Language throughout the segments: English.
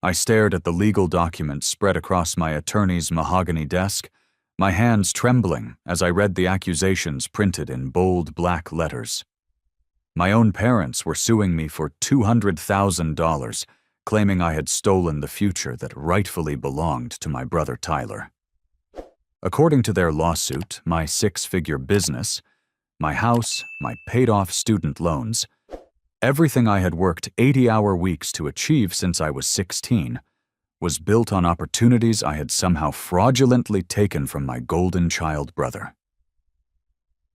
I stared at the legal documents spread across my attorney's mahogany desk, my hands trembling as I read the accusations printed in bold black letters. My own parents were suing me for $200,000, claiming I had stolen the future that rightfully belonged to my brother Tyler. According to their lawsuit, my six-figure business, my house, my paid-off student loans, everything I had worked 80-hour weeks to achieve since I was 16 was built on opportunities I had somehow fraudulently taken from my golden child brother.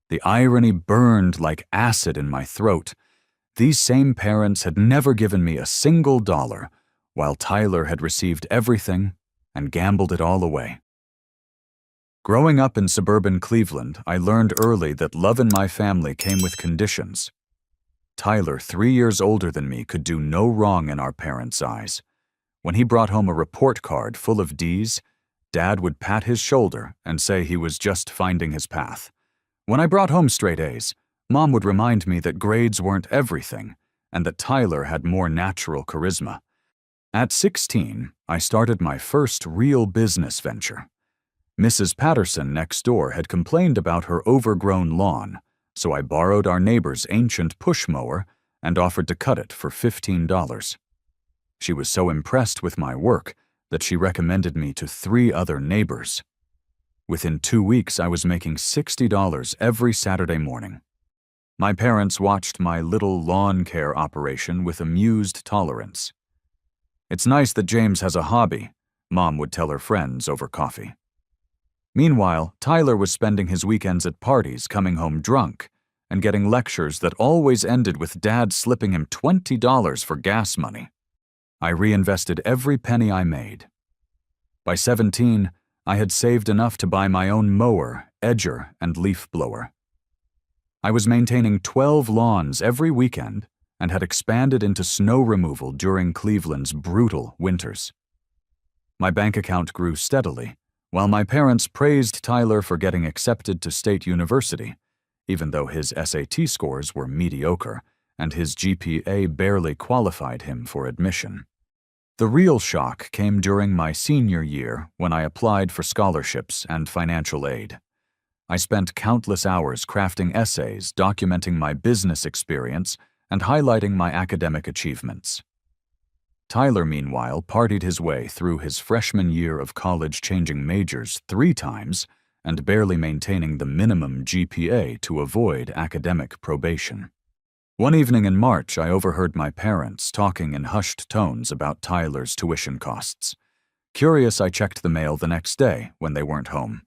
The irony burned like acid in my throat. These same parents had never given me a single dollar, while Tyler had received everything and gambled it all away. Growing up in suburban Cleveland, I learned early that love in my family came with conditions. Tyler, 3 years older than me, could do no wrong in our parents' eyes. When he brought home a report card full of D's, Dad would pat his shoulder and say he was just finding his path. When I brought home straight A's, Mom would remind me that grades weren't everything and that Tyler had more natural charisma. At 16, I started my first real business venture. Mrs. Patterson next door had complained about her overgrown lawn, so I borrowed our neighbor's ancient push mower and offered to cut it for $15. She was so impressed with my work that she recommended me to 3 other neighbors. Within 2 weeks, I was making $60 every Saturday morning. My parents watched my little lawn care operation with amused tolerance. "It's nice that James has a hobby," Mom would tell her friends over coffee. Meanwhile, Tyler was spending his weekends at parties, coming home drunk, and getting lectures that always ended with Dad slipping him $20 for gas money. I reinvested every penny I made. By 17, I had saved enough to buy my own mower, edger, and leaf blower. I was maintaining 12 lawns every weekend and had expanded into snow removal during Cleveland's brutal winters. My bank account grew steadily, while my parents praised Tyler for getting accepted to State University, even though his SAT scores were mediocre and his GPA barely qualified him for admission. The real shock came during my senior year when I applied for scholarships and financial aid. I spent countless hours crafting essays documenting my business experience and highlighting my academic achievements. Tyler, meanwhile, partied his way through his freshman year of college, changing majors 3 times and barely maintaining the minimum GPA to avoid academic probation. One evening in March, I overheard my parents talking in hushed tones about Tyler's tuition costs. Curious, I checked the mail the next day when they weren't home.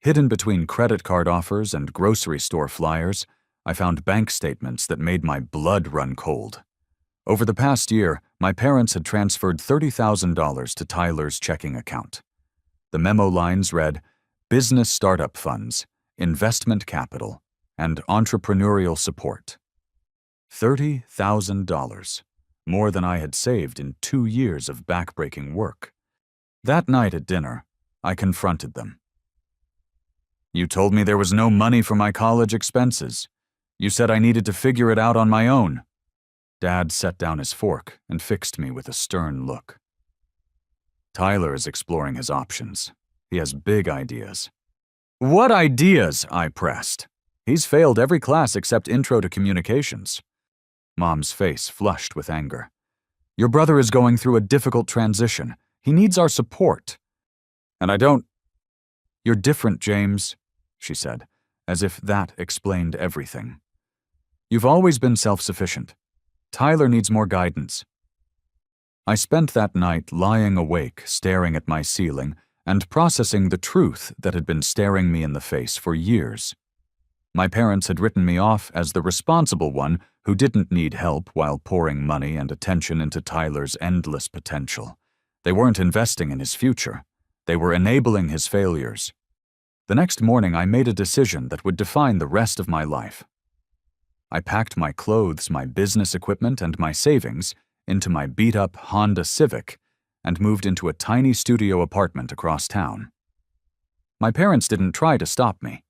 Hidden between credit card offers and grocery store flyers, I found bank statements that made my blood run cold. Over the past year, my parents had transferred $30,000 to Tyler's checking account. The memo lines read, "Business startup funds, investment capital, and entrepreneurial support." $30,000, more than I had saved in 2 years of backbreaking work. That night at dinner, I confronted them. "You told me there was no money for my college expenses. You said I needed to figure it out on my own." Dad set down his fork and fixed me with a stern look. "Tyler is exploring his options. He has big ideas." "What ideas?" I pressed. "He's failed every class except Intro to Communications." Mom's face flushed with anger. "Your brother is going through a difficult transition. He needs our support." "And I don't—" "You're different, James," she said, as if that explained everything. "You've always been self-sufficient. Tyler needs more guidance." I spent that night lying awake, staring at my ceiling, and processing the truth that had been staring me in the face for years. My parents had written me off as the responsible one who didn't need help while pouring money and attention into Tyler's endless potential. They weren't investing in his future. They were enabling his failures. The next morning, I made a decision that would define the rest of my life. I packed my clothes, my business equipment, and my savings into my beat-up Honda Civic and moved into a tiny studio apartment across town. My parents didn't try to stop me.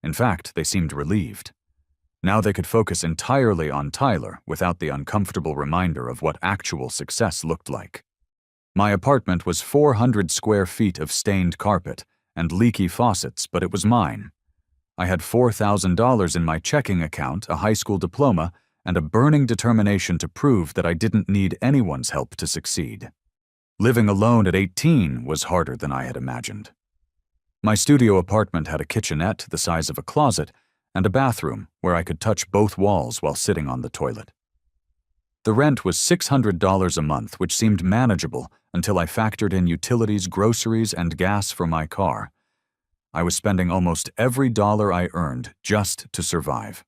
In fact, they seemed relieved. Now they could focus entirely on Tyler without the uncomfortable reminder of what actual success looked like. My apartment was 400 square feet of stained carpet and leaky faucets, but it was mine. I had $4,000 in my checking account, a high school diploma, and a burning determination to prove that I didn't need anyone's help to succeed. Living alone at 18 was harder than I had imagined. My studio apartment had a kitchenette the size of a closet and a bathroom where I could touch both walls while sitting on the toilet. The rent was $600 a month, which seemed manageable until I factored in utilities, groceries, and gas for my car. I was spending almost every dollar I earned just to survive.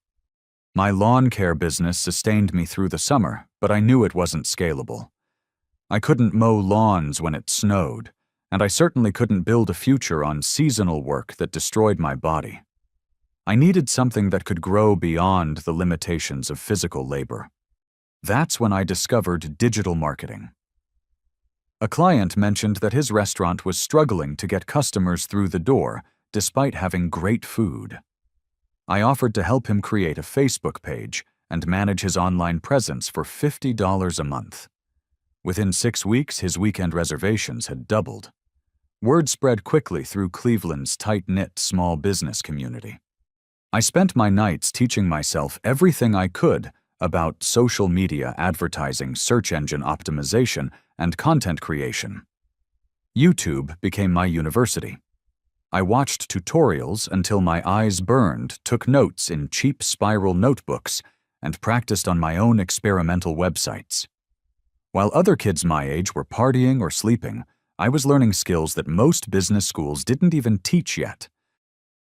My lawn care business sustained me through the summer, but I knew it wasn't scalable. I couldn't mow lawns when it snowed, and I certainly couldn't build a future on seasonal work that destroyed my body. I needed something that could grow beyond the limitations of physical labor. That's when I discovered digital marketing. A client mentioned that his restaurant was struggling to get customers through the door despite having great food. I offered to help him create a Facebook page and manage his online presence for $50 a month. Within 6 weeks, his weekend reservations had doubled. Word spread quickly through Cleveland's tight-knit small business community. I spent my nights teaching myself everything I could about social media advertising, search engine optimization, and content creation. YouTube became my university. I watched tutorials until my eyes burned, took notes in cheap spiral notebooks, and practiced on my own experimental websites. While other kids my age were partying or sleeping, I was learning skills that most business schools didn't even teach yet.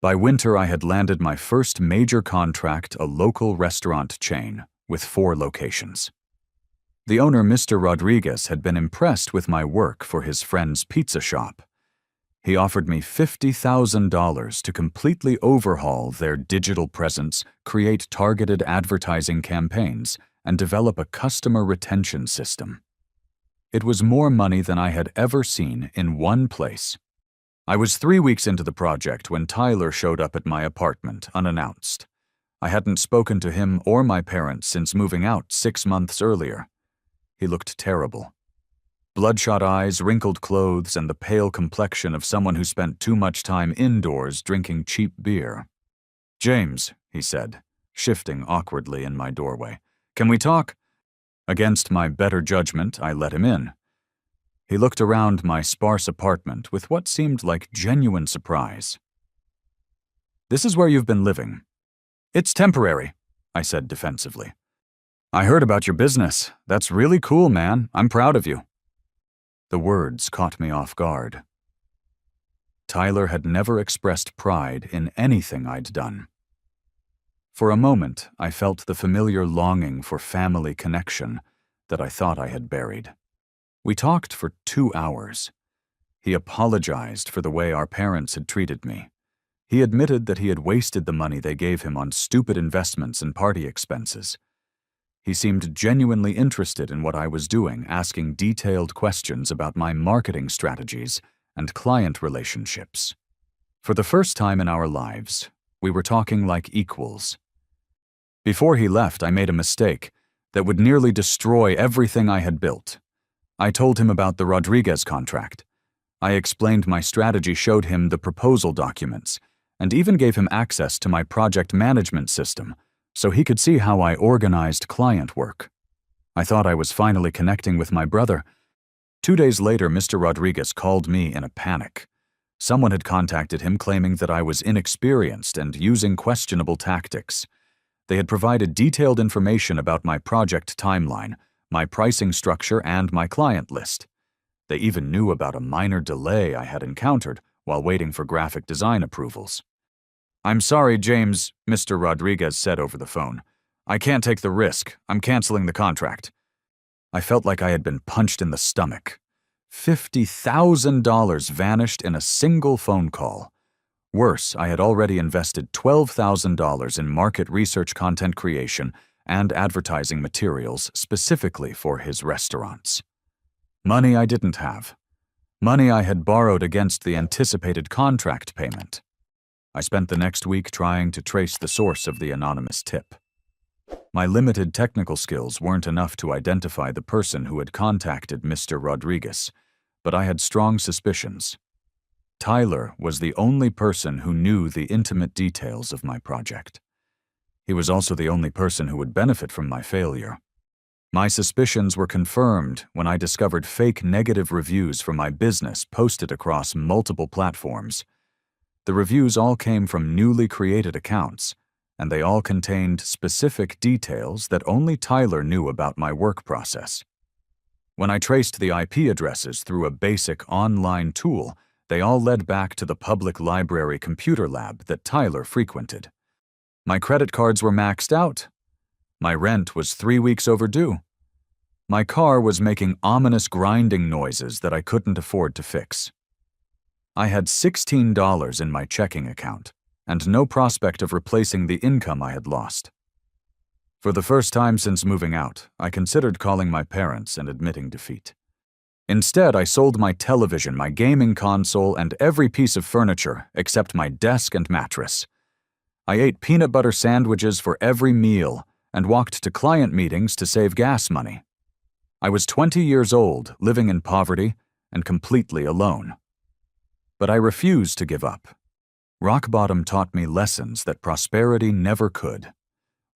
By winter, I had landed my first major contract, a local restaurant chain with 4 locations. The owner, Mr. Rodriguez, had been impressed with my work for his friend's pizza shop. He offered me $50,000 to completely overhaul their digital presence, create targeted advertising campaigns, and develop a customer retention system. It was more money than I had ever seen in one place. I was 3 weeks into the project when Tyler showed up at my apartment unannounced. I hadn't spoken to him or my parents since moving out 6 months earlier. He looked terrible. Bloodshot eyes, wrinkled clothes, and the pale complexion of someone who spent too much time indoors drinking cheap beer. "James," he said, shifting awkwardly in my doorway. "Can we talk?" Against my better judgment, I let him in. He looked around my sparse apartment with what seemed like genuine surprise. "This is where you've been living." "It's temporary," I said defensively. "I heard about your business. That's really cool, man. I'm proud of you." The words caught me off guard. Tyler had never expressed pride in anything I'd done. For a moment, I felt the familiar longing for family connection that I thought I had buried. We talked for 2 hours. He apologized for the way our parents had treated me. He admitted that he had wasted the money they gave him on stupid investments and party expenses. He seemed genuinely interested in what I was doing, asking detailed questions about my marketing strategies and client relationships. For the first time in our lives, we were talking like equals. Before he left, I made a mistake that would nearly destroy everything I had built. I told him about the Rodriguez contract. I explained my strategy, showed him the proposal documents, and even gave him access to my project management system, so he could see how I organized client work. I thought I was finally connecting with my brother. 2 days later, Mr. Rodriguez called me in a panic. Someone had contacted him claiming that I was inexperienced and using questionable tactics. They had provided detailed information about my project timeline, my pricing structure, and my client list. They even knew about a minor delay I had encountered while waiting for graphic design approvals. "I'm sorry, James," Mr. Rodriguez said over the phone. "I can't take the risk. I'm canceling the contract." I felt like I had been punched in the stomach. $50,000 vanished in a single phone call. Worse, I had already invested $12,000 in market research, content creation, and advertising materials specifically for his restaurants. Money I didn't have. Money I had borrowed against the anticipated contract payment. I spent the next week trying to trace the source of the anonymous tip. My limited technical skills weren't enough to identify the person who had contacted Mr. Rodriguez, but I had strong suspicions. Tyler was the only person who knew the intimate details of my project. He was also the only person who would benefit from my failure. My suspicions were confirmed when I discovered fake negative reviews for my business posted across multiple platforms. The reviews all came from newly created accounts, and they all contained specific details that only Tyler knew about my work process. When I traced the IP addresses through a basic online tool, they all led back to the public library computer lab that Tyler frequented. My credit cards were maxed out. My rent was 3 weeks overdue. My car was making ominous grinding noises that I couldn't afford to fix. I had $16 in my checking account, and no prospect of replacing the income I had lost. For the first time since moving out, I considered calling my parents and admitting defeat. Instead, I sold my television, my gaming console, and every piece of furniture except my desk and mattress. I ate peanut butter sandwiches for every meal and walked to client meetings to save gas money. I was 20 years old, living in poverty, and completely alone. But I refused to give up. Rock bottom taught me lessons that prosperity never could.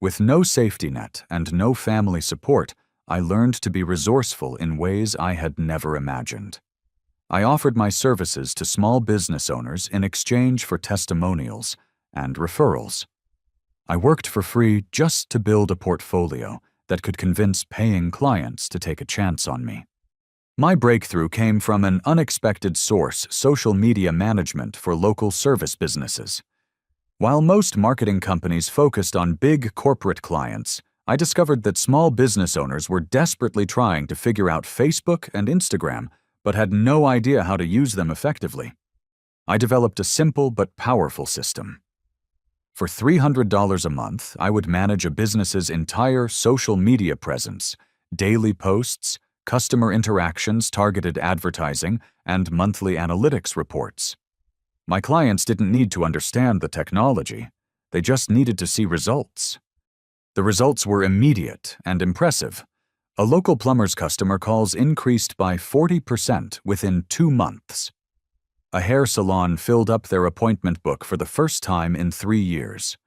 With no safety net and no family support, I learned to be resourceful in ways I had never imagined. I offered my services to small business owners in exchange for testimonials and referrals. I worked for free just to build a portfolio that could convince paying clients to take a chance on me. My breakthrough came from an unexpected source: social media management for local service businesses. While most marketing companies focused on big corporate clients, I discovered that small business owners were desperately trying to figure out Facebook and Instagram, but had no idea how to use them effectively. I developed a simple but powerful system. For $300 a month, I would manage a business's entire social media presence, daily posts, customer interactions, targeted advertising, and monthly analytics reports. My clients didn't need to understand the technology. They just needed to see results. The results were immediate and impressive. A local plumber's customer calls increased by 40% within 2 months. A hair salon filled up their appointment book for the first time in 3 years.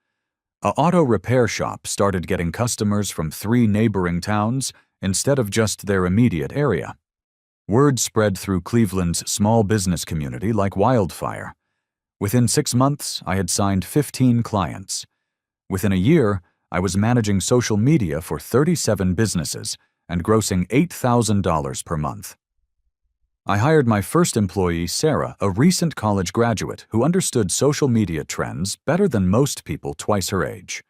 A auto repair shop started getting customers from 3 neighboring towns instead of just their immediate area. Word spread through Cleveland's small business community like wildfire. Within 6 months, I had signed 15 clients. Within a year, I was managing social media for 37 businesses and grossing $8,000 per month. I hired my first employee, Sarah, a recent college graduate who understood social media trends better than most people twice her age.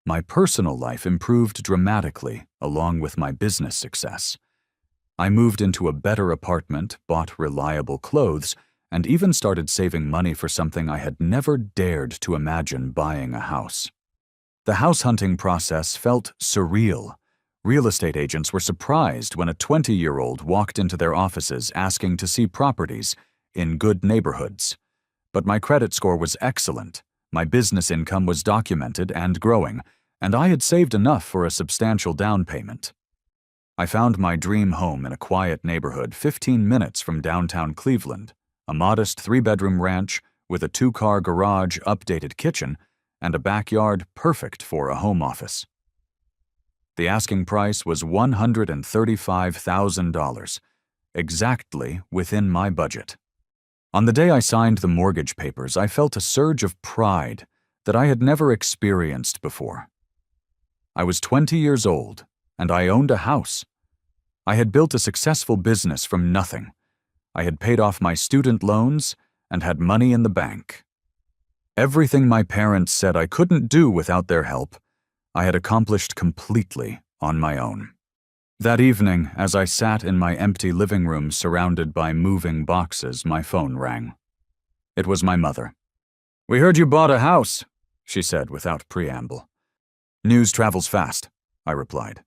My personal life improved dramatically, along with my business success. I moved into a better apartment, bought reliable clothes, and even started saving money for something I had never dared to imagine: buying a house. The house hunting process felt surreal. Real estate agents were surprised when a 20-year-old walked into their offices asking to see properties in good neighborhoods. But my credit score was excellent, my business income was documented and growing, and I had saved enough for a substantial down payment. I found my dream home in a quiet neighborhood 15 minutes from downtown Cleveland, a modest 3-bedroom ranch with a 2-car garage, updated kitchen, and a backyard perfect for a home office. The asking price was $135,000, exactly within my budget. On the day I signed the mortgage papers, I felt a surge of pride that I had never experienced before. I was 20 years old, and I owned a house. I had built a successful business from nothing. I had paid off my student loans and had money in the bank. Everything my parents said I couldn't do without their help, I had accomplished completely on my own. That evening, as I sat in my empty living room surrounded by moving boxes, my phone rang. It was my mother. "We heard you bought a house," she said without preamble. "News travels fast," I replied.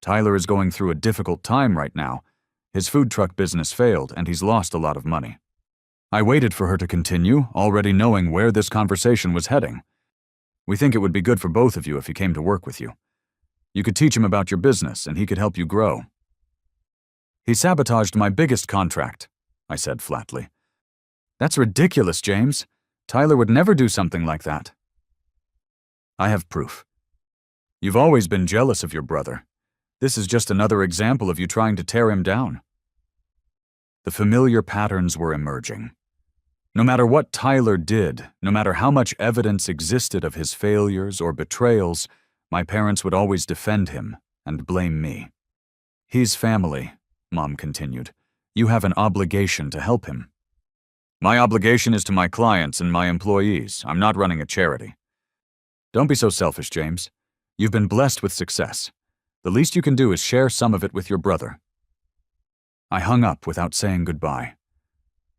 "Tyler is going through a difficult time right now. His food truck business failed, and he's lost a lot of money." I waited for her to continue, already knowing where this conversation was heading. "We think it would be good for both of you if he came to work with you. You could teach him about your business, and he could help you grow." He sabotaged my biggest contract, I said flatly. That's ridiculous, James. Tyler would never do something like that. I have proof. You've always been jealous of your brother. This is just another example of you trying to tear him down. The familiar patterns were emerging. No matter what Tyler did, no matter how much evidence existed of his failures or betrayals, my parents would always defend him and blame me. He's family, Mom continued. You have an obligation to help him. My obligation is to my clients and my employees. I'm not running a charity. Don't be so selfish, James. You've been blessed with success. The least you can do is share some of it with your brother. I hung up without saying goodbye,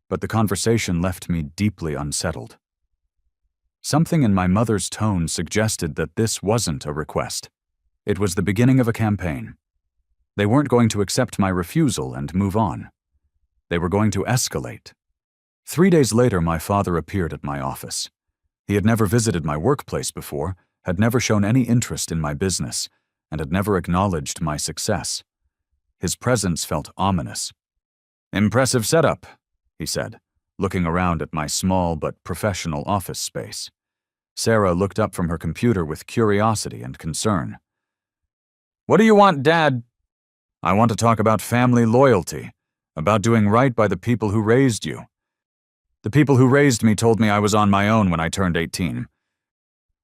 but the conversation left me deeply unsettled. Something in my mother's tone suggested that this wasn't a request. It was the beginning of a campaign. They weren't going to accept my refusal and move on. They were going to escalate. 3 days later, my father appeared at my office. He had never visited my workplace before, had never shown any interest in my business, and had never acknowledged my success. His presence felt ominous. Impressive setup, he said, looking around at my small but professional office space. Sarah looked up from her computer with curiosity and concern. What do you want, Dad? I want to talk about family loyalty, about doing right by the people who raised you. The people who raised me told me I was on my own when I turned 18.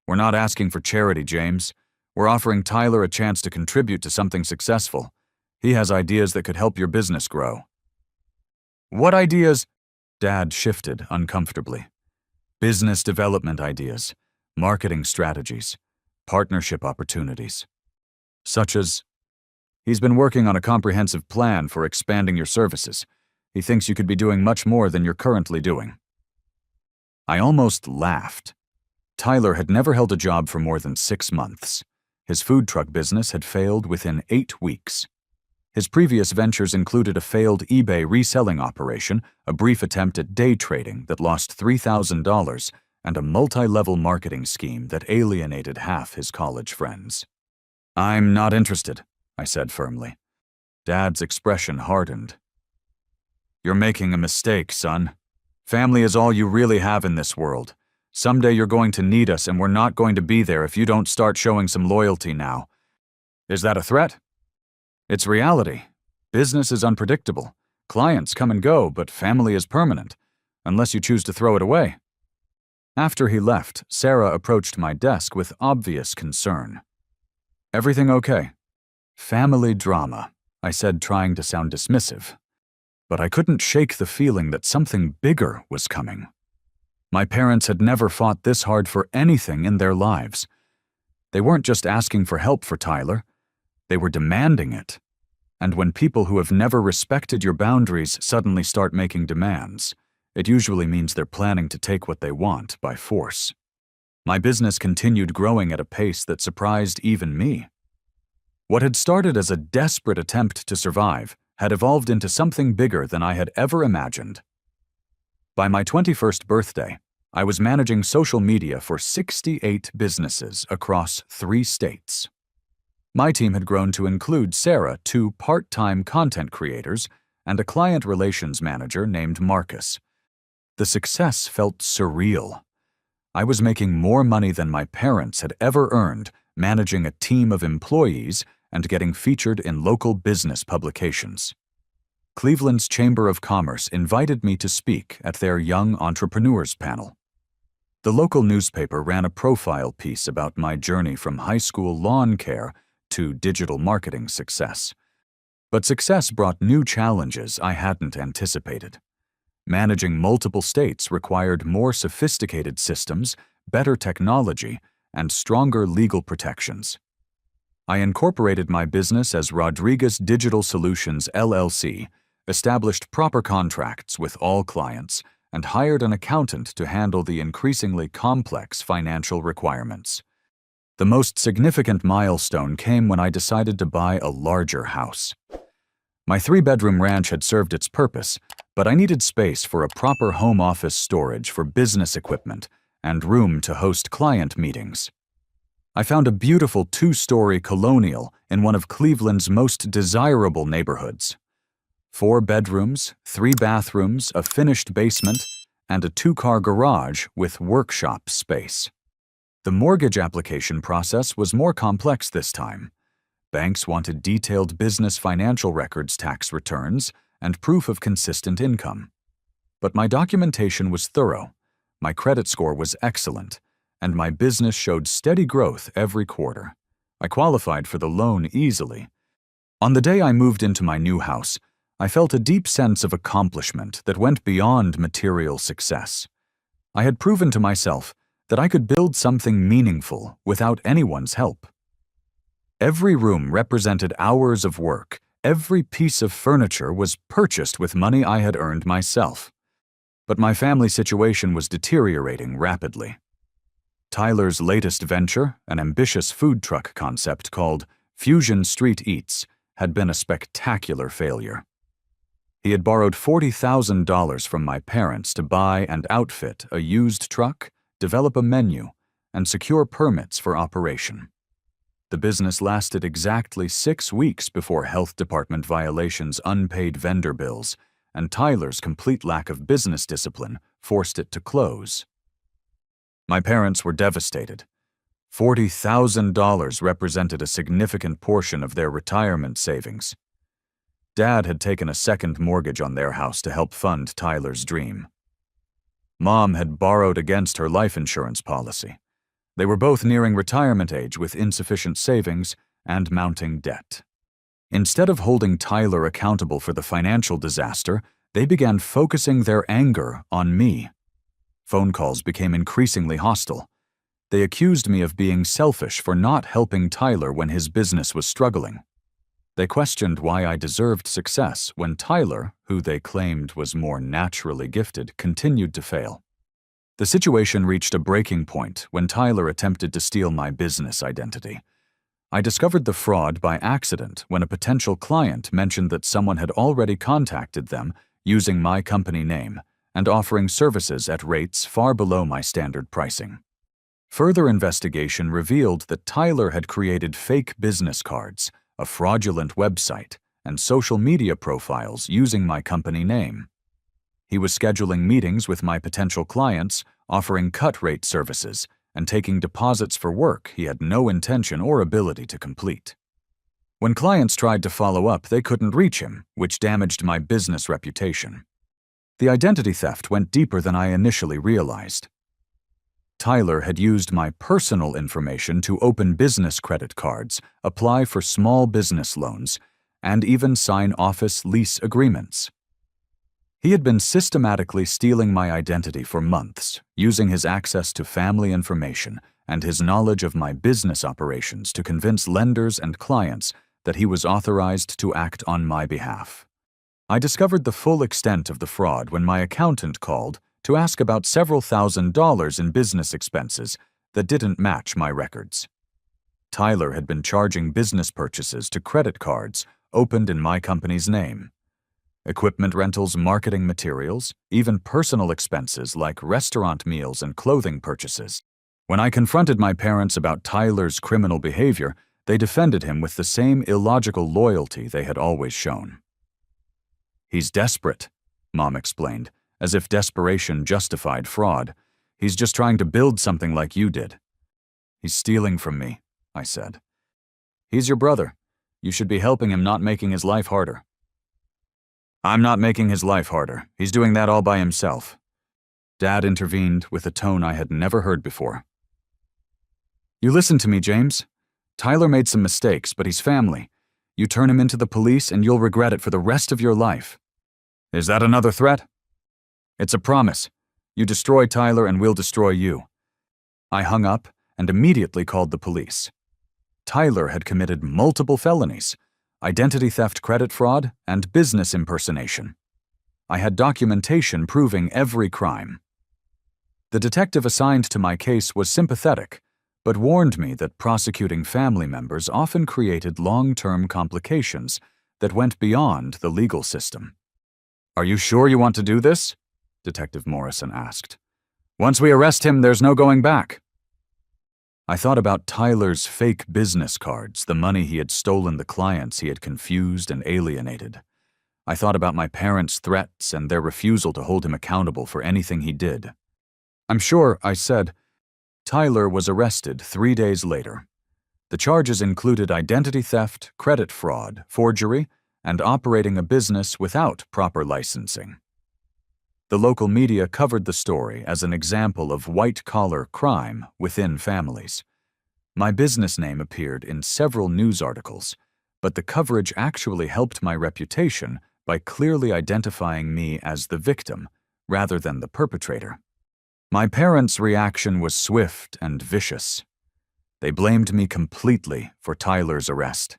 We're not asking for charity, James. We're offering Tyler a chance to contribute to something successful. He has ideas that could help your business grow. What ideas? Dad shifted uncomfortably. Business development ideas, marketing strategies, partnership opportunities. Such as, he's been working on a comprehensive plan for expanding your services. He thinks you could be doing much more than you're currently doing. I almost laughed. Tyler had never held a job for more than 6 months. His food truck business had failed within 8 weeks. His previous ventures included a failed eBay reselling operation, a brief attempt at day trading that lost $3,000, and a multi-level marketing scheme that alienated half his college friends. I'm not interested, I said firmly. Dad's expression hardened. You're making a mistake, son. Family is all you really have in this world. Someday you're going to need us, and we're not going to be there if you don't start showing some loyalty now. Is that a threat? It's reality. Business is unpredictable. Clients come and go, but family is permanent, unless you choose to throw it away. After he left, Sarah approached my desk with obvious concern. Everything okay? Family drama, I said, trying to sound dismissive. But I couldn't shake the feeling that something bigger was coming. My parents had never fought this hard for anything in their lives. They weren't just asking for help for Tyler. They were demanding it. And when people who have never respected your boundaries suddenly start making demands, it usually means they're planning to take what they want by force. My business continued growing at a pace that surprised even me. What had started as a desperate attempt to survive had evolved into something bigger than I had ever imagined. By my 21st birthday, I was managing social media for 68 businesses across 3 states. My team had grown to include Sarah, 2 part-time content creators, and a client relations manager named Marcus. The success felt surreal. I was making more money than my parents had ever earned, managing a team of employees and getting featured in local business publications. Cleveland's Chamber of Commerce invited me to speak at their Young Entrepreneurs panel. The local newspaper ran a profile piece about my journey from high school lawn care to digital marketing success. But success brought new challenges I hadn't anticipated. Managing multiple states required more sophisticated systems, better technology, and stronger legal protections. I incorporated my business as Rodriguez Digital Solutions, LLC, established proper contracts with all clients, and hired an accountant to handle the increasingly complex financial requirements. The most significant milestone came when I decided to buy a larger house. My 3-bedroom ranch had served its purpose, but I needed space for a proper home office storage for business equipment and room to host client meetings. I found a beautiful 2-story colonial in one of Cleveland's most desirable neighborhoods. 4 bedrooms, 3 bathrooms, a finished basement, and a 2-car garage with workshop space. The mortgage application process was more complex this time. Banks wanted detailed business financial records, tax returns, and proof of consistent income. But my documentation was thorough, my credit score was excellent, and my business showed steady growth every quarter. I qualified for the loan easily. On the day I moved into my new house, I felt a deep sense of accomplishment that went beyond material success. I had proven to myself that I could build something meaningful without anyone's help. Every room represented hours of work. Every piece of furniture was purchased with money I had earned myself. But my family situation was deteriorating rapidly. Tyler's latest venture, an ambitious food truck concept called Fusion Street Eats, had been a spectacular failure. He had borrowed $40,000 from my parents to buy and outfit a used truck, develop a menu, and secure permits for operation. The business lasted exactly 6 weeks before health department violations, unpaid vendor bills, and Tyler's complete lack of business discipline forced it to close. My parents were devastated. $40,000 represented a significant portion of their retirement savings. Dad had taken a second mortgage on their house to help fund Tyler's dream. Mom had borrowed against her life insurance policy. They were both nearing retirement age with insufficient savings and mounting debt. Instead of holding Tyler accountable for the financial disaster, they began focusing their anger on me. Phone calls became increasingly hostile. They accused me of being selfish for not helping Tyler when his business was struggling. They questioned why I deserved success when Tyler, who they claimed was more naturally gifted, continued to fail. The situation reached a breaking point when Tyler attempted to steal my business identity. I discovered the fraud by accident when a potential client mentioned that someone had already contacted them using my company name and offering services at rates far below my standard pricing. Further investigation revealed that Tyler had created fake business cards, a fraudulent website, and social media profiles using my company name. He was scheduling meetings with my potential clients, offering cut-rate services, and taking deposits for work he had no intention or ability to complete. When clients tried to follow up, they couldn't reach him, which damaged my business reputation. The identity theft went deeper than I initially realized. Tyler had used my personal information to open business credit cards, apply for small business loans, and even sign office lease agreements. He had been systematically stealing my identity for months, using his access to family information and his knowledge of my business operations to convince lenders and clients that he was authorized to act on my behalf. I discovered the full extent of the fraud when my accountant called to ask about several $1,000s in business expenses that didn't match my records. Tyler had been charging business purchases to credit cards opened in my company's name. Equipment rentals, marketing materials, even personal expenses like restaurant meals and clothing purchases. When I confronted my parents about Tyler's criminal behavior, they defended him with the same illogical loyalty they had always shown. "He's desperate," Mom explained, as if desperation justified fraud. "He's just trying to build something like you did." "He's stealing from me," I said. "He's your brother. You should be helping him, not making his life harder." "I'm not making his life harder. He's doing that all by himself." Dad intervened with a tone I had never heard before. "You listen to me, James. Tyler made some mistakes, but he's family. You turn him into the police and you'll regret it for the rest of your life." "Is that another threat?" "It's a promise. You destroy Tyler and we'll destroy you." I hung up and immediately called the police. Tyler had committed multiple felonies: identity theft, credit fraud, and business impersonation. I had documentation proving every crime. The detective assigned to my case was sympathetic, but warned me that prosecuting family members often created long-term complications that went beyond the legal system. "Are you sure you want to do this?" Detective Morrison asked. "Once we arrest him, there's no going back." I thought about Tyler's fake business cards, the money he had stolen, the clients he had confused and alienated. I thought about my parents' threats and their refusal to hold him accountable for anything he did. "I'm sure," I said. Tyler was arrested 3 days later. The charges included identity theft, credit fraud, forgery, and operating a business without proper licensing. The local media covered the story as an example of white-collar crime within families. My business name appeared in several news articles, but the coverage actually helped my reputation by clearly identifying me as the victim rather than the perpetrator. My parents' reaction was swift and vicious. They blamed me completely for Tyler's arrest.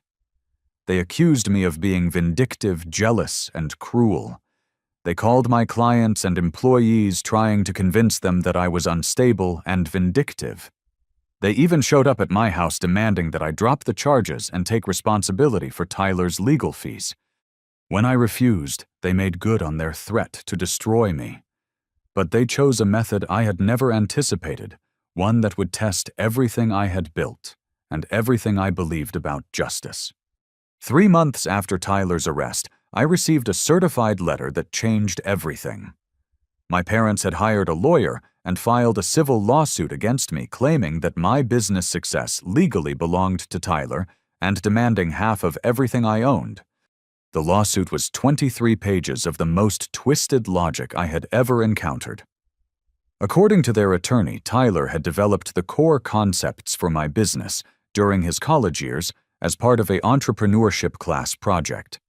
They accused me of being vindictive, jealous, and cruel. They called my clients and employees, trying to convince them that I was unstable and vindictive. They even showed up at my house demanding that I drop the charges and take responsibility for Tyler's legal fees. When I refused, they made good on their threat to destroy me. But they chose a method I had never anticipated, one that would test everything I had built and everything I believed about justice. 3 months after Tyler's arrest, I received a certified letter that changed everything. My parents had hired a lawyer and filed a civil lawsuit against me, claiming that my business success legally belonged to Tyler and demanding half of everything I owned. The lawsuit was 23 pages of the most twisted logic I had ever encountered. According to their attorney, Tyler had developed the core concepts for my business during his college years as part of an entrepreneurship class project.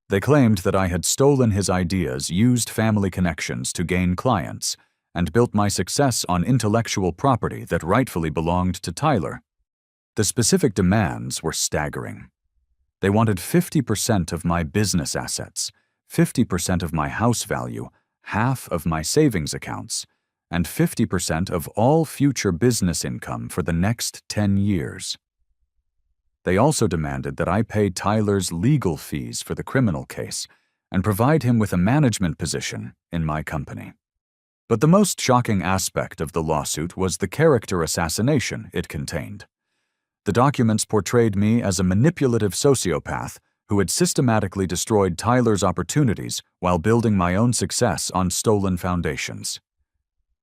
They claimed that I had stolen his ideas, used family connections to gain clients, and built my success on intellectual property that rightfully belonged to Tyler. The specific demands were staggering. They wanted 50% of my business assets, 50% of my house value, half of my savings accounts, and 50% of all future business income for the next 10 years. They also demanded that I pay Tyler's legal fees for the criminal case and provide him with a management position in my company. But the most shocking aspect of the lawsuit was the character assassination it contained. The documents portrayed me as a manipulative sociopath who had systematically destroyed Tyler's opportunities while building my own success on stolen foundations.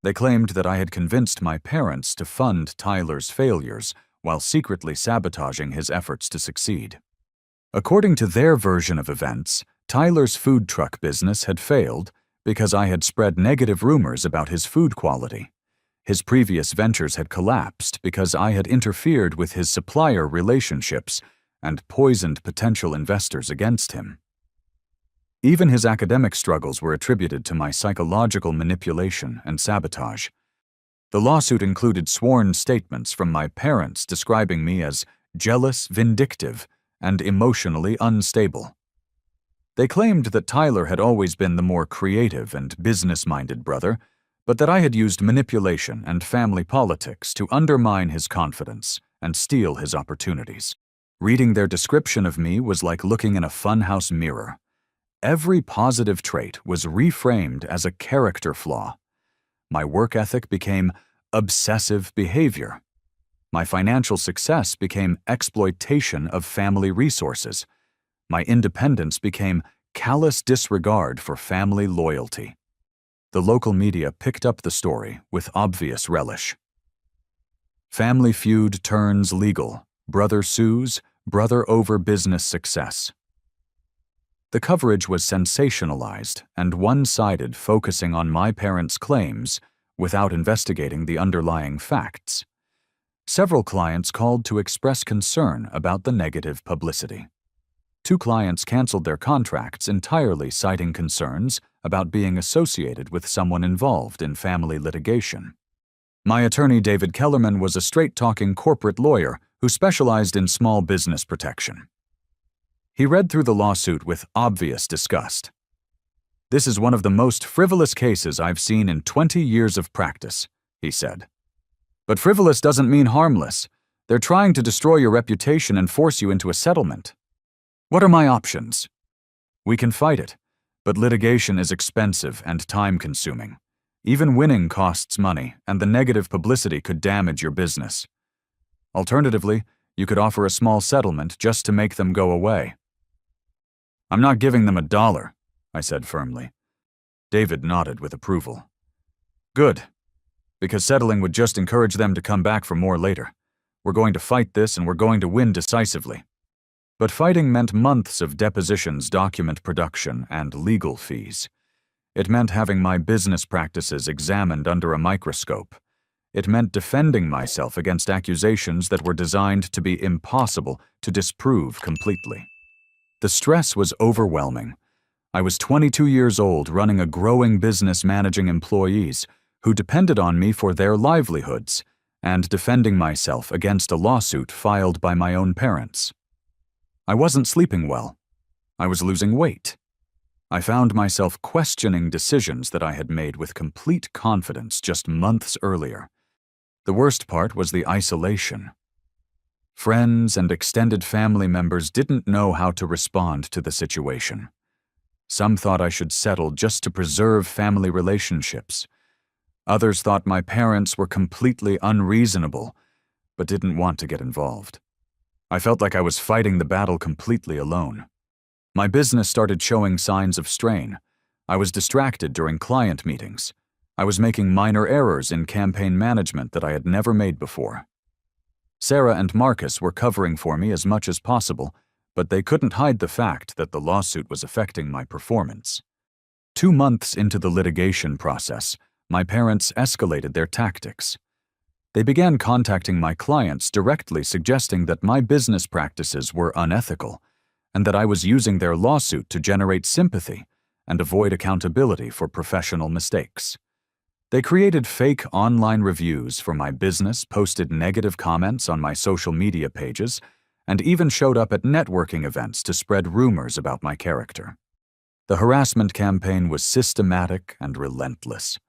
They claimed that I had convinced my parents to fund Tyler's failures while secretly sabotaging his efforts to succeed. According to their version of events, Tyler's food truck business had failed because I had spread negative rumors about his food quality. His previous ventures had collapsed because I had interfered with his supplier relationships and poisoned potential investors against him. Even his academic struggles were attributed to my psychological manipulation and sabotage. The lawsuit included sworn statements from my parents describing me as jealous, vindictive, and emotionally unstable. They claimed that Tyler had always been the more creative and business-minded brother, but that I had used manipulation and family politics to undermine his confidence and steal his opportunities. Reading their description of me was like looking in a funhouse mirror. Every positive trait was reframed as a character flaw. My work ethic became obsessive behavior. My financial success became exploitation of family resources. My independence became callous disregard for family loyalty. The local media picked up the story with obvious relish. Family feud turns legal. Brother sues, brother over business success. The coverage was sensationalized and one-sided, focusing on my parents' claims without investigating the underlying facts. Several clients called to express concern about the negative publicity. 2 clients canceled their contracts entirely, citing concerns about being associated with someone involved in family litigation. My attorney, David Kellerman, was a straight-talking corporate lawyer who specialized in small business protection. He read through the lawsuit with obvious disgust. "This is one of the most frivolous cases I've seen in 20 years of practice," he said. "But frivolous doesn't mean harmless. They're trying to destroy your reputation and force you into a settlement. What are my options? We can fight it, but litigation is expensive and time-consuming. Even winning costs money, and the negative publicity could damage your business. Alternatively, you could offer a small settlement just to make them go away." I'm not giving them $1, I said firmly. David nodded with approval. Good, because settling would just encourage them to come back for more later. We're going to fight this and we're going to win decisively. But fighting meant months of depositions, document production, and legal fees. It meant having my business practices examined under a microscope. It meant defending myself against accusations that were designed to be impossible to disprove completely. The stress was overwhelming. I was 22 years old, running a growing business, managing employees who depended on me for their livelihoods, and defending myself against a lawsuit filed by my own parents. I wasn't sleeping well. I was losing weight. I found myself questioning decisions that I had made with complete confidence just months earlier. The worst part was the isolation. Friends and extended family members didn't know how to respond to the situation. Some thought I should settle just to preserve family relationships. Others thought my parents were completely unreasonable, but didn't want to get involved. I felt like I was fighting the battle completely alone. My business started showing signs of strain. I was distracted during client meetings. I was making minor errors in campaign management that I had never made before. Sarah and Marcus were covering for me as much as possible, but they couldn't hide the fact that the lawsuit was affecting my performance. 2 months into the litigation process, my parents escalated their tactics. They began contacting my clients directly, suggesting that my business practices were unethical and that I was using their lawsuit to generate sympathy and avoid accountability for professional mistakes. They created fake online reviews for my business, posted negative comments on my social media pages, and even showed up at networking events to spread rumors about my character. The harassment campaign was systematic and relentless.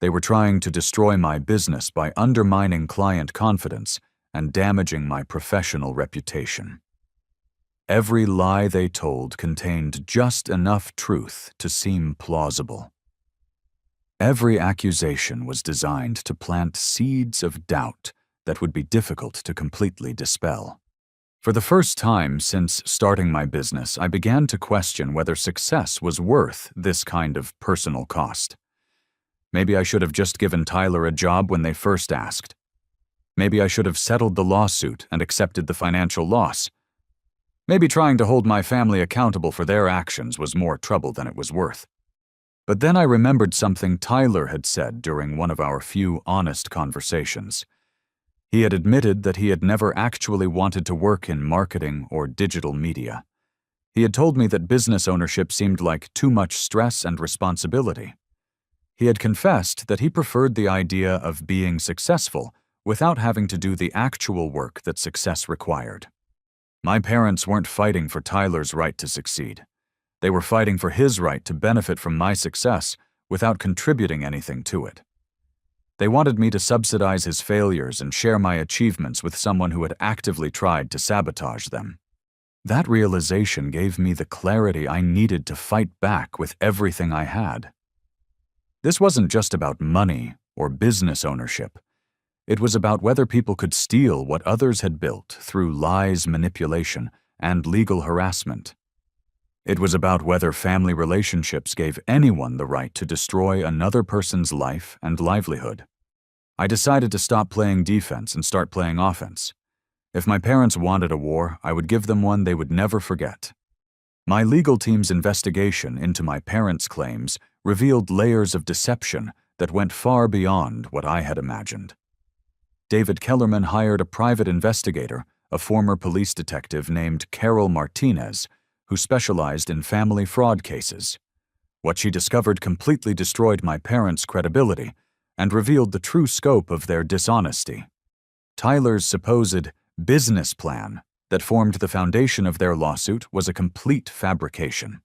They were trying to destroy my business by undermining client confidence and damaging my professional reputation. Every lie they told contained just enough truth to seem plausible. Every accusation was designed to plant seeds of doubt that would be difficult to completely dispel. For the first time since starting my business, I began to question whether success was worth this kind of personal cost. Maybe I should have just given Tyler a job when they first asked. Maybe I should have settled the lawsuit and accepted the financial loss. Maybe trying to hold my family accountable for their actions was more trouble than it was worth. But then I remembered something Tyler had said during one of our few honest conversations. He had admitted that he had never actually wanted to work in marketing or digital media. He had told me that business ownership seemed like too much stress and responsibility. He had confessed that he preferred the idea of being successful without having to do the actual work that success required. My parents weren't fighting for Tyler's right to succeed. They were fighting for his right to benefit from my success without contributing anything to it. They wanted me to subsidize his failures and share my achievements with someone who had actively tried to sabotage them. That realization gave me the clarity I needed to fight back with everything I had. This wasn't just about money or business ownership. It was about whether people could steal what others had built through lies, manipulation, and legal harassment. It was about whether family relationships gave anyone the right to destroy another person's life and livelihood. I decided to stop playing defense and start playing offense. If my parents wanted a war, I would give them one they would never forget. My legal team's investigation into my parents' claims revealed layers of deception that went far beyond what I had imagined. David Kellerman hired a private investigator, a former police detective named Carol Martinez, who specialized in family fraud cases. What she discovered completely destroyed my parents' credibility and revealed the true scope of their dishonesty. Tyler's supposed business plan that formed the foundation of their lawsuit was a complete fabrication.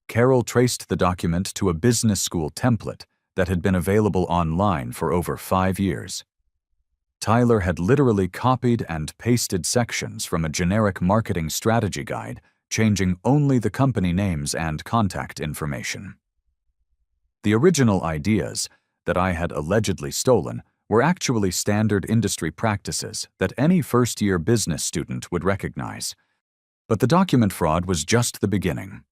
Carol traced the document to a business school template that had been available online for over 5 years. Tyler had literally copied and pasted sections from a generic marketing strategy guide, changing only the company names and contact information. The original ideas that I had allegedly stolen were actually standard industry practices that any first-year business student would recognize. But the document fraud was just the beginning.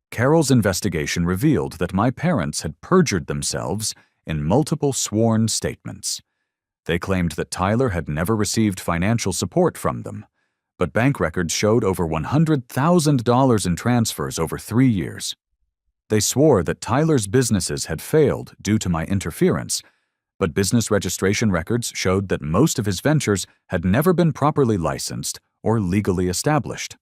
Carol's investigation revealed that my parents had perjured themselves in multiple sworn statements. They claimed that Tyler had never received financial support from them, but bank records showed over $100,000 in transfers over 3 years. They swore that Tyler's businesses had failed due to my interference, but business registration records showed that most of his ventures had never been properly licensed or legally established.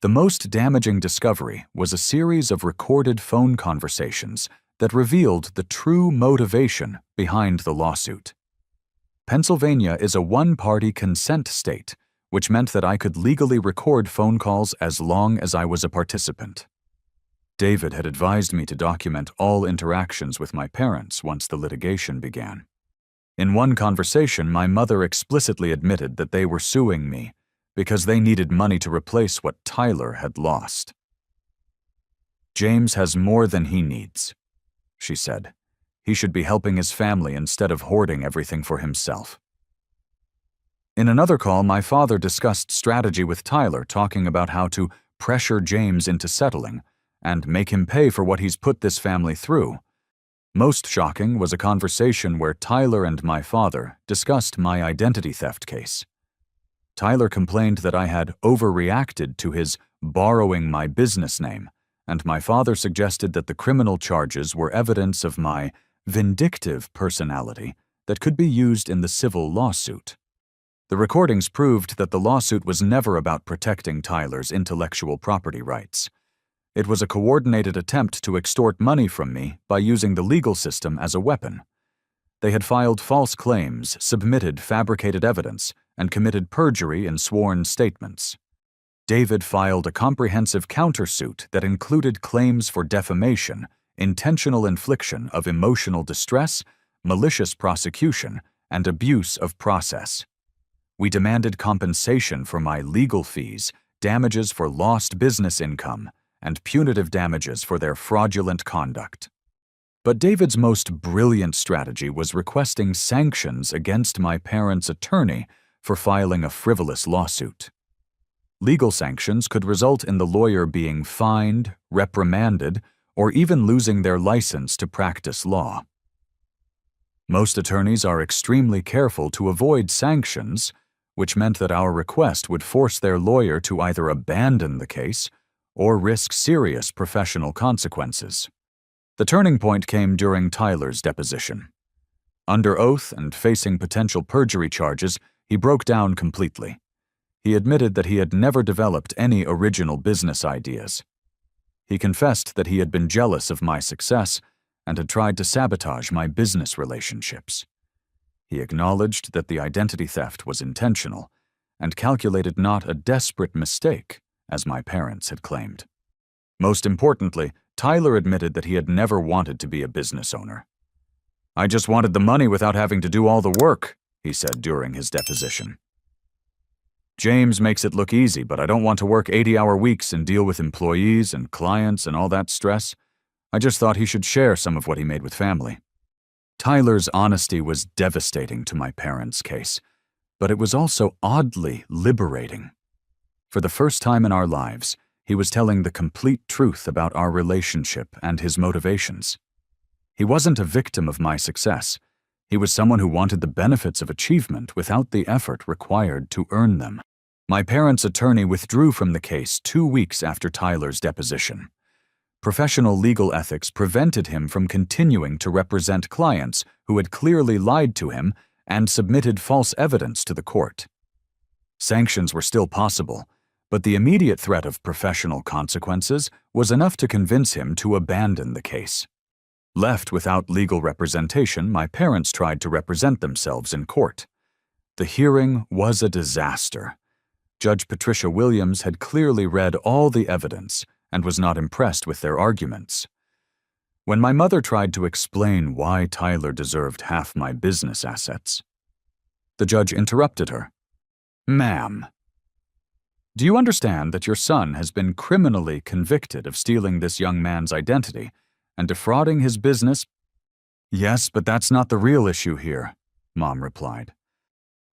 The most damaging discovery was a series of recorded phone conversations that revealed the true motivation behind the lawsuit. Pennsylvania is a one-party consent state, which meant that I could legally record phone calls as long as I was a participant. David had advised me to document all interactions with my parents once the litigation began. In one conversation, my mother explicitly admitted that they were suing me because they needed money to replace what Tyler had lost. "James has more than he needs," she said. "He should be helping his family instead of hoarding everything for himself." In another call, my father discussed strategy with Tyler, talking about how to pressure James into settling and make him pay for what he's put this family through. Most shocking was a conversation where Tyler and my father discussed my identity theft case. Tyler complained that I had overreacted to his borrowing my business name, and my father suggested that the criminal charges were evidence of my vindictive personality that could be used in the civil lawsuit. The recordings proved that the lawsuit was never about protecting Tyler's intellectual property rights. It was a coordinated attempt to extort money from me by using the legal system as a weapon. They had filed false claims, submitted fabricated evidence, and committed perjury in sworn statements. David filed a comprehensive countersuit that included claims for defamation, intentional infliction of emotional distress, malicious prosecution, and abuse of process. We demanded compensation for my legal fees, damages for lost business income, and punitive damages for their fraudulent conduct. But David's most brilliant strategy was requesting sanctions against my parents' attorney for filing a frivolous lawsuit. Legal sanctions could result in the lawyer being fined, reprimanded, or even losing their license to practice law. Most attorneys are extremely careful to avoid sanctions, which meant that our request would force their lawyer to either abandon the case or risk serious professional consequences. The turning point came during Tyler's deposition. Under oath and facing potential perjury charges, he broke down completely. He admitted that he had never developed any original business ideas. He confessed that he had been jealous of my success and had tried to sabotage my business relationships. He acknowledged that the identity theft was intentional and calculated not a desperate mistake, as my parents had claimed. Most importantly, Tyler admitted that he had never wanted to be a business owner. "I just wanted the money without having to do all the work," he said during his deposition. "James makes it look easy, but I don't want to work 80-hour weeks and deal with employees and clients and all that stress. I just thought he should share some of what he made with family." Tyler's honesty was devastating to my parents' case, but it was also oddly liberating. For the first time in our lives, he was telling the complete truth about our relationship and his motivations. He wasn't a victim of my success. He was someone who wanted the benefits of achievement without the effort required to earn them. My parents' attorney withdrew from the case 2 weeks after Tyler's deposition. Professional legal ethics prevented him from continuing to represent clients who had clearly lied to him and submitted false evidence to the court. Sanctions were still possible, but the immediate threat of professional consequences was enough to convince him to abandon the case. Left without legal representation, my parents tried to represent themselves in court. The hearing was a disaster. Judge Patricia Williams had clearly read all the evidence and was not impressed with their arguments. When my mother tried to explain why Tyler deserved half my business assets, the judge interrupted her. "Ma'am, do you understand that your son has been criminally convicted of stealing this young man's identity and defrauding his business?" "Yes, but that's not the real issue here," Mom replied.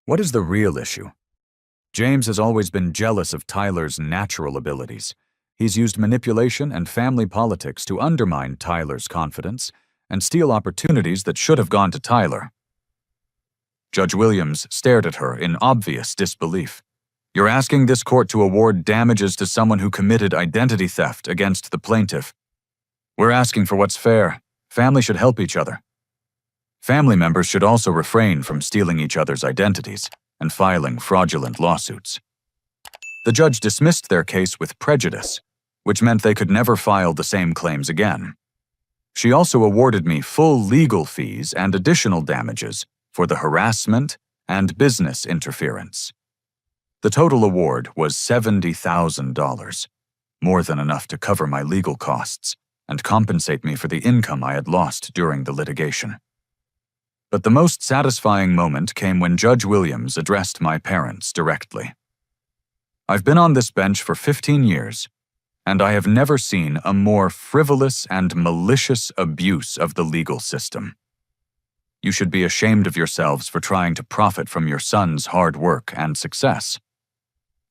"What is the real issue?" James has always been jealous of Tyler's natural abilities. He's used manipulation and family politics to undermine Tyler's confidence and steal opportunities that should have gone to Tyler. Judge Williams stared at her in obvious disbelief. You're asking this court to award damages to someone who committed identity theft against the plaintiff. We're asking for what's fair. Family should help each other. Family members should also refrain from stealing each other's identities and filing fraudulent lawsuits. The judge dismissed their case with prejudice, which meant they could never file the same claims again. She also awarded me full legal fees and additional damages for the harassment and business interference. The total award was $70,000, more than enough to cover my legal costs and compensate me for the income I had lost during the litigation. But the most satisfying moment came when Judge Williams addressed my parents directly. I've been on this bench for 15 years, and I have never seen a more frivolous and malicious abuse of the legal system. You should be ashamed of yourselves for trying to profit from your son's hard work and success.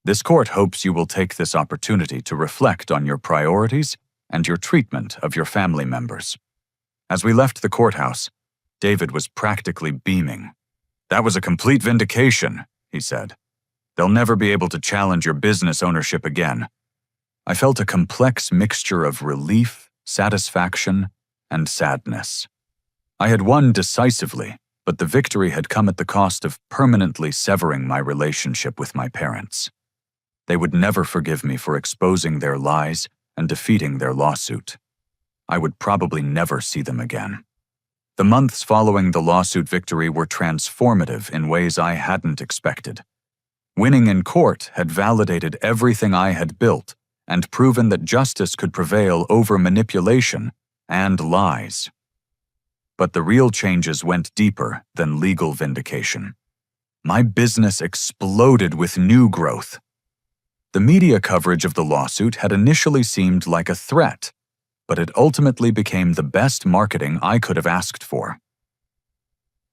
This court hopes you will take this opportunity to reflect on your priorities and your treatment of your family members. As we left the courthouse, David was practically beaming. That was a complete vindication, he said. They'll never be able to challenge your business ownership again. I felt a complex mixture of relief, satisfaction, and sadness. I had won decisively, but the victory had come at the cost of permanently severing my relationship with my parents. They would never forgive me for exposing their lies and defeating their lawsuit. I would probably never see them again. The months following the lawsuit victory were transformative in ways I hadn't expected. Winning in court had validated everything I had built and proven that justice could prevail over manipulation and lies. But the real changes went deeper than legal vindication. My business exploded with new growth. The media coverage of the lawsuit had initially seemed like a threat, but it ultimately became the best marketing I could have asked for.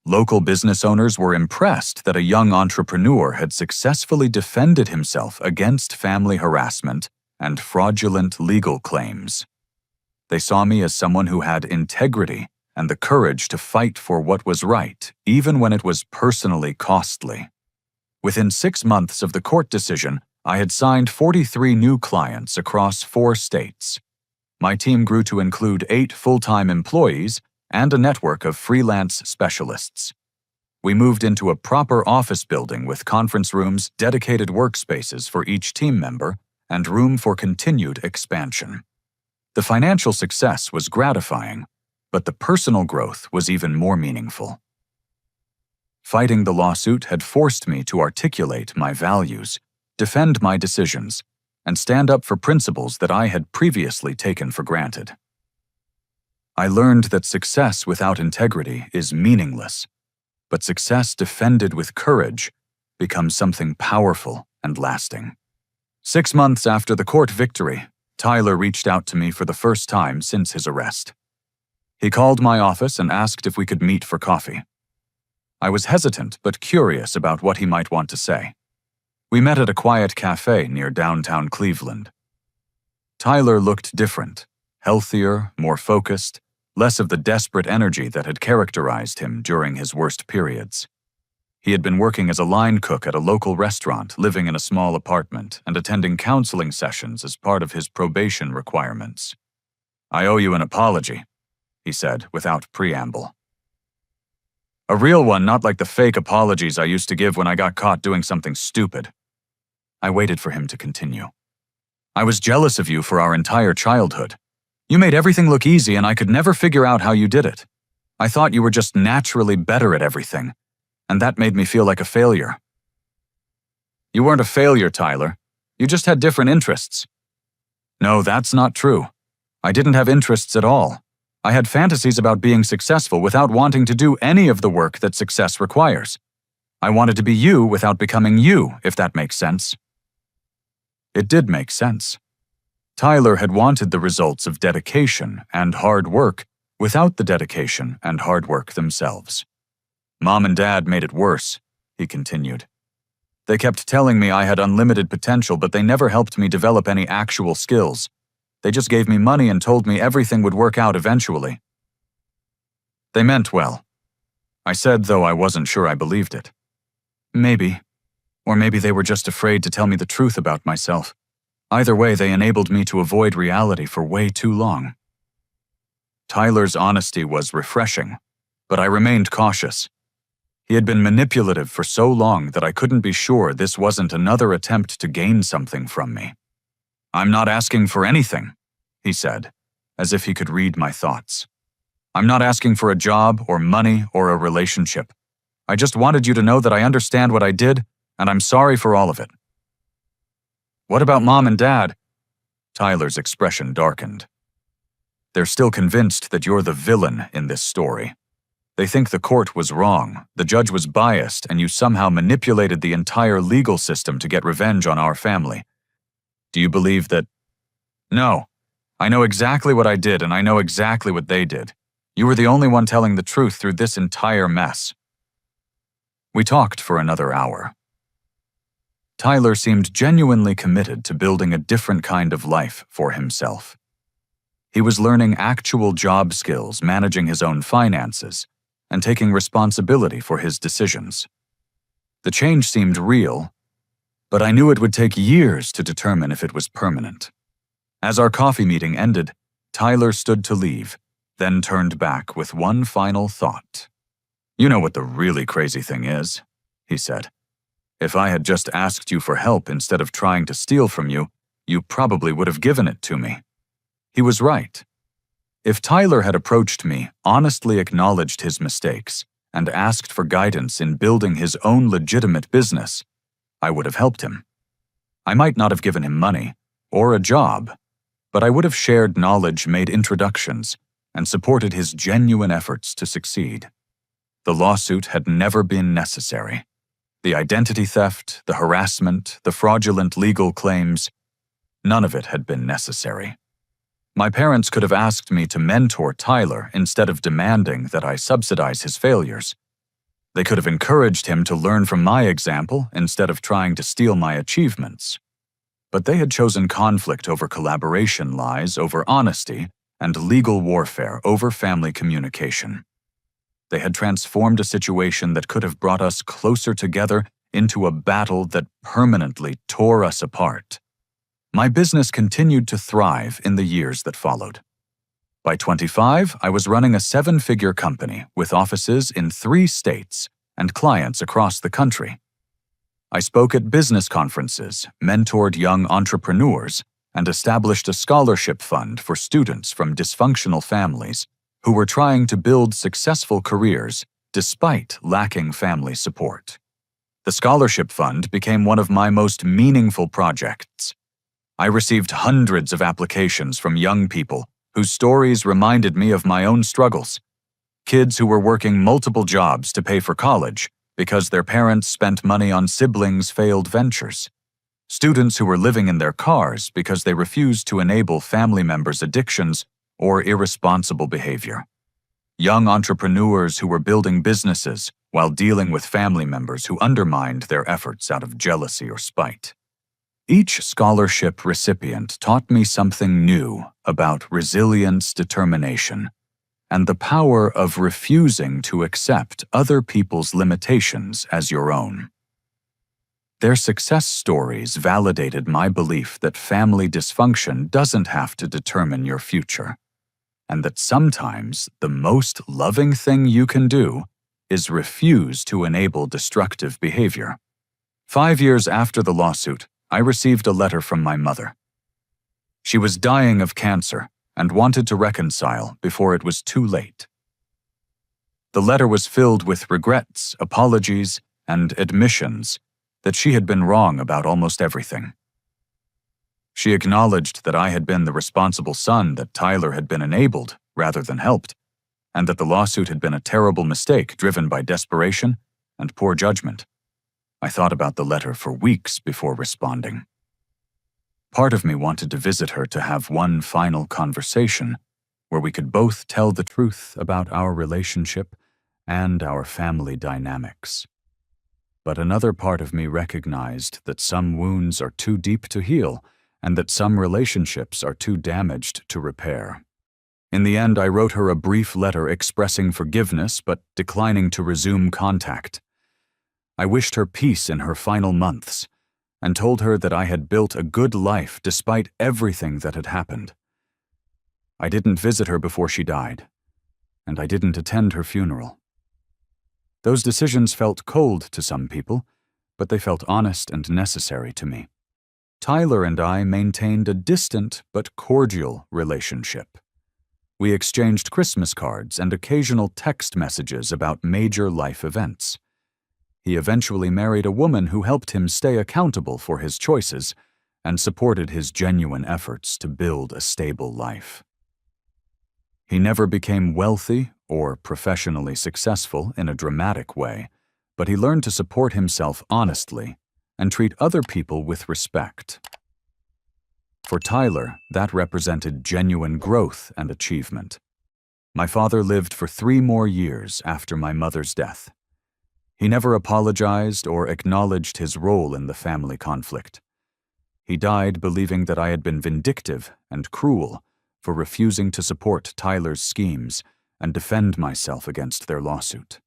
Local business owners were impressed that a young entrepreneur had successfully defended himself against family harassment and fraudulent legal claims. They saw me as someone who had integrity and the courage to fight for what was right, even when it was personally costly. Within 6 months of the court decision, I had signed 43 new clients across 4 states. My team grew to include 8 full-time employees and a network of freelance specialists. We moved into a proper office building with conference rooms, dedicated workspaces for each team member, and room for continued expansion. The financial success was gratifying, but the personal growth was even more meaningful. Fighting the lawsuit had forced me to articulate my values, defend my decisions, and stand up for principles that I had previously taken for granted. I learned that success without integrity is meaningless, but success defended with courage becomes something powerful and lasting. 6 months after the court victory, Tyler reached out to me for the first time since his arrest. He called my office and asked if we could meet for coffee. I was hesitant but curious about what he might want to say. We met at a quiet cafe near downtown Cleveland. Tyler looked different, healthier, more focused, less of the desperate energy that had characterized him during his worst periods. He had been working as a line cook at a local restaurant, living in a small apartment, and attending counseling sessions as part of his probation requirements. "I owe you an apology," he said without preamble. "A real one, not like the fake apologies I used to give when I got caught doing something stupid." I waited for him to continue. "I was jealous of you for our entire childhood. You made everything look easy and I could never figure out how you did it. I thought you were just naturally better at everything, and that made me feel like a failure." "You weren't a failure, Tyler. You just had different interests." "No, that's not true. I didn't have interests at all. I had fantasies about being successful without wanting to do any of the work that success requires. I wanted to be you without becoming you, if that makes sense." It did make sense. Tyler had wanted the results of dedication and hard work without the dedication and hard work themselves. "Mom and Dad made it worse," he continued. They kept telling me I had unlimited potential, but they never helped me develop any actual skills. They just gave me money and told me everything would work out eventually. They meant well. I said, though I wasn't sure I believed it. Maybe. Or maybe they were just afraid to tell me the truth about myself. Either way, they enabled me to avoid reality for way too long. Tyler's honesty was refreshing, but I remained cautious. He had been manipulative for so long that I couldn't be sure this wasn't another attempt to gain something from me. "I'm not asking for anything," he said, as if he could read my thoughts. "I'm not asking for a job or money or a relationship. I just wanted you to know that I understand what I did, and I'm sorry for all of it." "What about Mom and Dad?" Tyler's expression darkened. "They're still convinced that you're the villain in this story. They think the court was wrong, the judge was biased, and you somehow manipulated the entire legal system to get revenge on our family. Do you believe that?" "No. I know exactly what I did, and I know exactly what they did. You were the only one telling the truth through this entire mess." We talked for another hour. Tyler seemed genuinely committed to building a different kind of life for himself. He was learning actual job skills, managing his own finances, and taking responsibility for his decisions. The change seemed real, but I knew it would take years to determine if it was permanent. As our coffee meeting ended, Tyler stood to leave, then turned back with one final thought. "You know what the really crazy thing is," he said. "If I had just asked you for help instead of trying to steal from you, you probably would have given it to me." He was right. If Tyler had approached me, honestly acknowledged his mistakes, and asked for guidance in building his own legitimate business, I would have helped him. I might not have given him money or a job, but I would have shared knowledge, made introductions, and supported his genuine efforts to succeed. The lawsuit had never been necessary. The identity theft, the harassment, the fraudulent legal claims, none of it had been necessary. My parents could have asked me to mentor Tyler instead of demanding that I subsidize his failures. They could have encouraged him to learn from my example instead of trying to steal my achievements. But they had chosen conflict over collaboration, lies over honesty, and legal warfare over family communication. They had transformed a situation that could have brought us closer together into a battle that permanently tore us apart. My business continued to thrive in the years that followed. By 25, I was running a 7-figure company with offices in 3 states and clients across the country. I spoke at business conferences, mentored young entrepreneurs, and established a scholarship fund for students from dysfunctional families who were trying to build successful careers despite lacking family support. The scholarship fund became one of my most meaningful projects. I received hundreds of applications from young people whose stories reminded me of my own struggles. Kids who were working multiple jobs to pay for college because their parents spent money on siblings' failed ventures. Students who were living in their cars because they refused to enable family members' addictions or irresponsible behavior. Young entrepreneurs who were building businesses while dealing with family members who undermined their efforts out of jealousy or spite. Each scholarship recipient taught me something new about resilience, determination, and the power of refusing to accept other people's limitations as your own. Their success stories validated my belief that family dysfunction doesn't have to determine your future, and that sometimes the most loving thing you can do is refuse to enable destructive behavior. 5 years after the lawsuit, I received a letter from my mother. She was dying of cancer and wanted to reconcile before it was too late. The letter was filled with regrets, apologies, and admissions that she had been wrong about almost everything. She acknowledged that I had been the responsible son, that Tyler had been enabled rather than helped, and that the lawsuit had been a terrible mistake driven by desperation and poor judgment. I thought about the letter for weeks before responding. Part of me wanted to visit her to have one final conversation where we could both tell the truth about our relationship and our family dynamics. But another part of me recognized that some wounds are too deep to heal and that some relationships are too damaged to repair. In the end, I wrote her a brief letter expressing forgiveness but declining to resume contact. I wished her peace in her final months and told her that I had built a good life despite everything that had happened. I didn't visit her before she died, and I didn't attend her funeral. Those decisions felt cold to some people, but they felt honest and necessary to me. Tyler and I maintained a distant but cordial relationship. We exchanged Christmas cards and occasional text messages about major life events. He eventually married a woman who helped him stay accountable for his choices and supported his genuine efforts to build a stable life. He never became wealthy or professionally successful in a dramatic way, but he learned to support himself honestly and treat other people with respect. For Tyler, that represented genuine growth and achievement. My father lived for 3 more years after my mother's death. He never apologized or acknowledged his role in the family conflict. He died believing that I had been vindictive and cruel for refusing to support Tyler's schemes and defend myself against their lawsuit.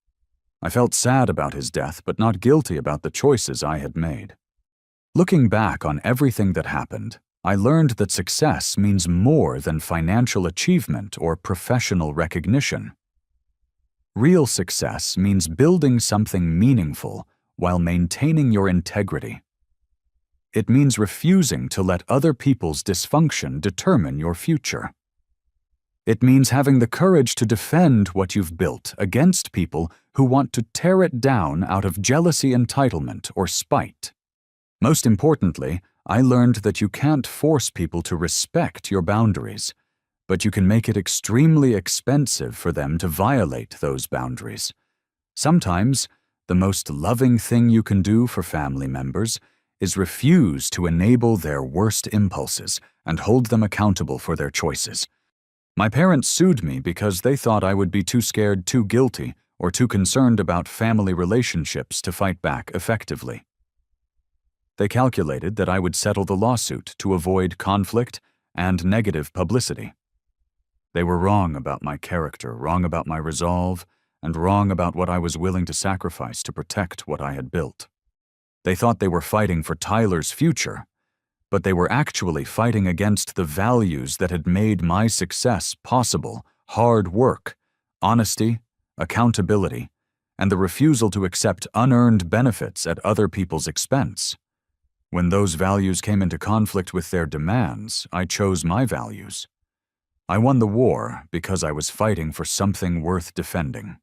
I felt sad about his death, but not guilty about the choices I had made. Looking back on everything that happened, I learned that success means more than financial achievement or professional recognition. Real success means building something meaningful while maintaining your integrity. It means refusing to let other people's dysfunction determine your future. It means having the courage to defend what you've built against people who want to tear it down out of jealousy, entitlement, or spite. Most importantly, I learned that you can't force people to respect your boundaries, but you can make it extremely expensive for them to violate those boundaries. Sometimes, the most loving thing you can do for family members is refuse to enable their worst impulses and hold them accountable for their choices. My parents sued me because they thought I would be too scared, too guilty, or too concerned about family relationships to fight back effectively. They calculated that I would settle the lawsuit to avoid conflict and negative publicity. They were wrong about my character, wrong about my resolve, and wrong about what I was willing to sacrifice to protect what I had built. They thought they were fighting for Tyler's future, but they were actually fighting against the values that had made my success possible: hard work, honesty, accountability, and the refusal to accept unearned benefits at other people's expense. When those values came into conflict with their demands, I chose my values. I won the war because I was fighting for something worth defending.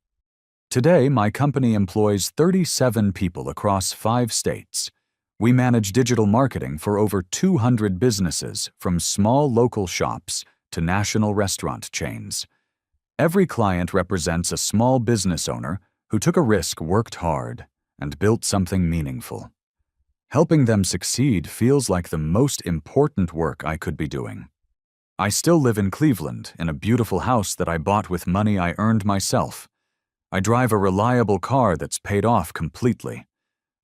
Today, my company employs 37 people across 5 states. We manage digital marketing for over 200 businesses, from small local shops to national restaurant chains. Every client represents a small business owner who took a risk, worked hard, and built something meaningful. Helping them succeed feels like the most important work I could be doing. I still live in Cleveland, in a beautiful house that I bought with money I earned myself. I drive a reliable car that's paid off completely.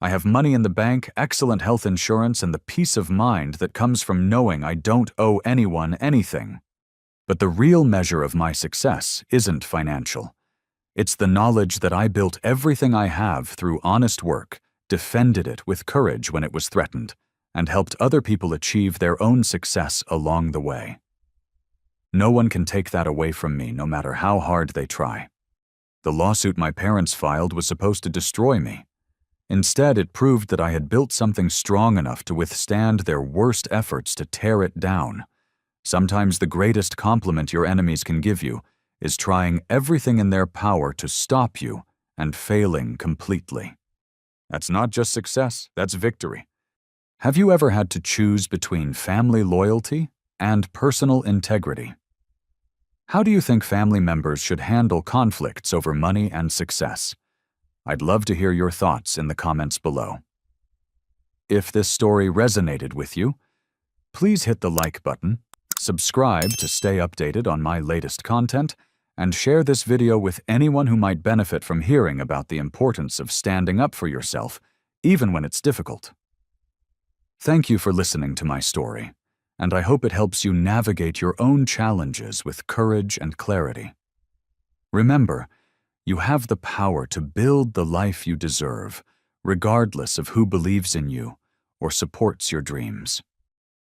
I have money in the bank, excellent health insurance, and the peace of mind that comes from knowing I don't owe anyone anything. But the real measure of my success isn't financial. It's the knowledge that I built everything I have through honest work, defended it with courage when it was threatened, and helped other people achieve their own success along the way. No one can take that away from me, no matter how hard they try. The lawsuit my parents filed was supposed to destroy me. Instead, it proved that I had built something strong enough to withstand their worst efforts to tear it down. Sometimes the greatest compliment your enemies can give you is trying everything in their power to stop you and failing completely. That's not just success, that's victory. Have you ever had to choose between family loyalty and personal integrity? How do you think family members should handle conflicts over money and success? I'd love to hear your thoughts in the comments below. If this story resonated with you, please hit the like button, subscribe to stay updated on my latest content, and share this video with anyone who might benefit from hearing about the importance of standing up for yourself even when it's difficult. Thank you for listening to my story, and I hope it helps you navigate your own challenges with courage and clarity. Remember, you have the power to build the life you deserve, regardless of who believes in you or supports your dreams.